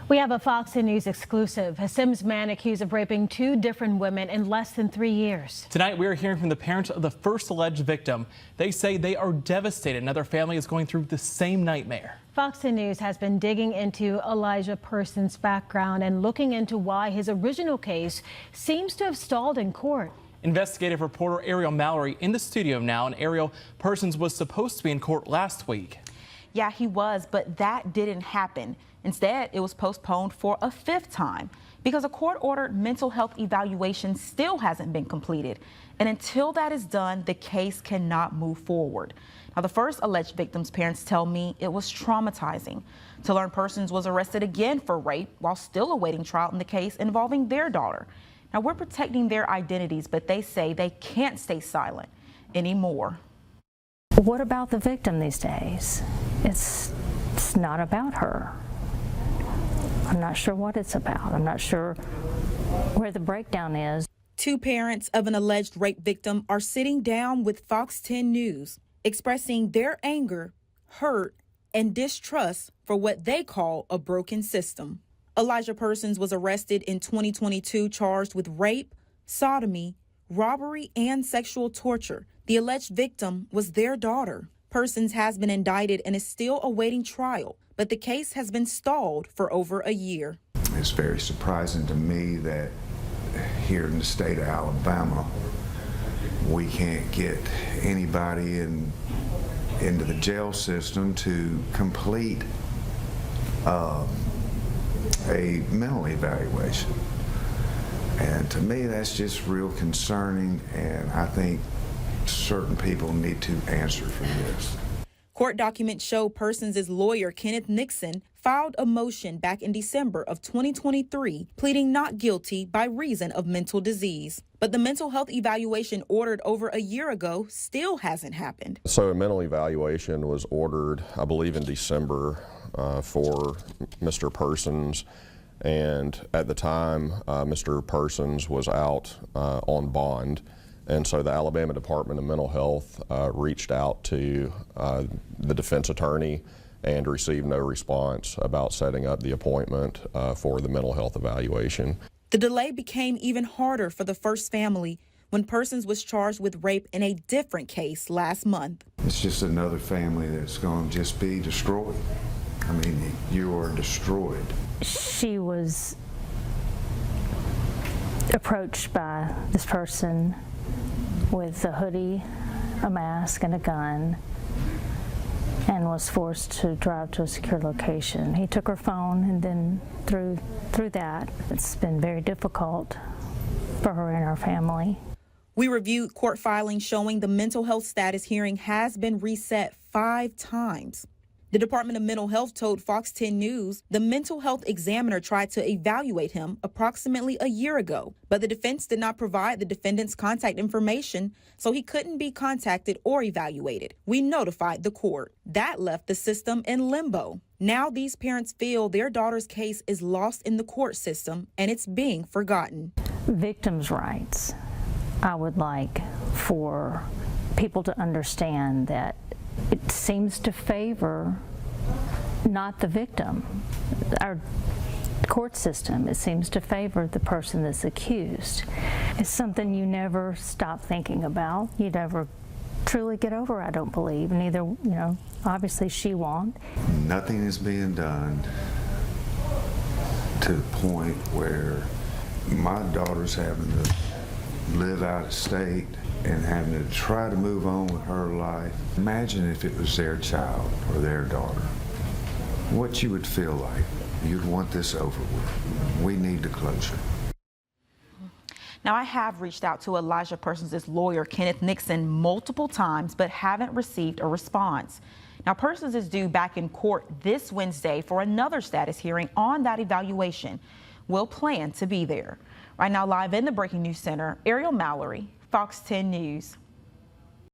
We have a Fox 10 News exclusive. A Sims man accused of raping 2 different women in less than 3 years. Tonight, we are hearing from the parents of the first alleged victim. They say they are devastated. Another family is going through the same nightmare. Fox 10 News has been digging into Elijah Person's background and looking into why his original case seems to have stalled in court. Investigative reporter Ariel Mallory in the studio now. And Ariel, Persons was supposed to be in court last week. Yeah, he was, but that didn't happen. Instead, it was postponed for a 5th time because a court-ordered mental health evaluation still hasn't been completed. And until that is done, the case cannot move forward. Now, the first alleged victim's parents tell me it was traumatizing to learn Persons was arrested again for rape while still awaiting trial in the case involving their daughter. Now, we're protecting their identities, but they say they can't stay silent anymore. What about the victim these days? It's not about her. I'm not sure what it's about. I'm not sure where the breakdown is. 2 parents of an alleged rape victim are sitting down with Fox 10 News, expressing their anger, hurt, and distrust for what they call a broken system. Elijah Persons was arrested in 2022, charged with rape, sodomy, robbery, and sexual torture. The alleged victim was their daughter. Persons has been indicted and is still awaiting trial, but the case has been stalled for over a year. It's very surprising to me that here in the state of Alabama, we can't get anybody into the jail system to complete a mental evaluation. And to me, that's just real concerning, and I think certain people need to answer for this. Court documents show Persons' lawyer, Kenneth Nixon, filed a motion back in December of 2023, pleading not guilty by reason of mental disease. But the mental health evaluation ordered over a year ago still hasn't happened. So a mental evaluation was ordered, I believe, in December for Mr. Persons. And at the time, Mr. Persons was out on bond. And so the Alabama Department of Mental Health reached out to the defense attorney and received no response about setting up the appointment for the mental health evaluation. The delay became even harder for the first family when Persons was charged with rape in a different case last month. It's just another family that's going to just be destroyed. I mean, you are destroyed. She was approached by this person with a hoodie, a mask, and a gun, and was forced to drive to a secure location. He took her phone, and then through that, it's been very difficult for her and her family. We reviewed court filings showing the mental health status hearing has been reset 5 times. The Department of Mental Health told Fox 10 News the mental health examiner tried to evaluate him approximately a year ago, but the defense did not provide the defendant's contact information, so he couldn't be contacted or evaluated. We notified the court. That left the system in limbo. Now these parents feel their daughter's case is lost in the court system and it's being forgotten. Victims' rights. I would like for people to understand that it seems to favor not the victim. Our court system, it seems to favor the person that's accused. It's something you never stop thinking about. You never truly get over, I don't believe. Neither, obviously she won't. Nothing is being done to the point where my daughter's having to live out of state and having to try to move on with her life. Imagine if it was their child or their daughter. What you would feel like. You'd want this over with. We need the closure. Now, I have reached out to Elijah Persons' lawyer, Kenneth Nixon, multiple times, but haven't received a response. Now, Persons is due back in court this Wednesday for another status hearing on that evaluation. We'll plan to be there. Right now, live in the Breaking News Center, Ariel Mallory, Fox 10 News.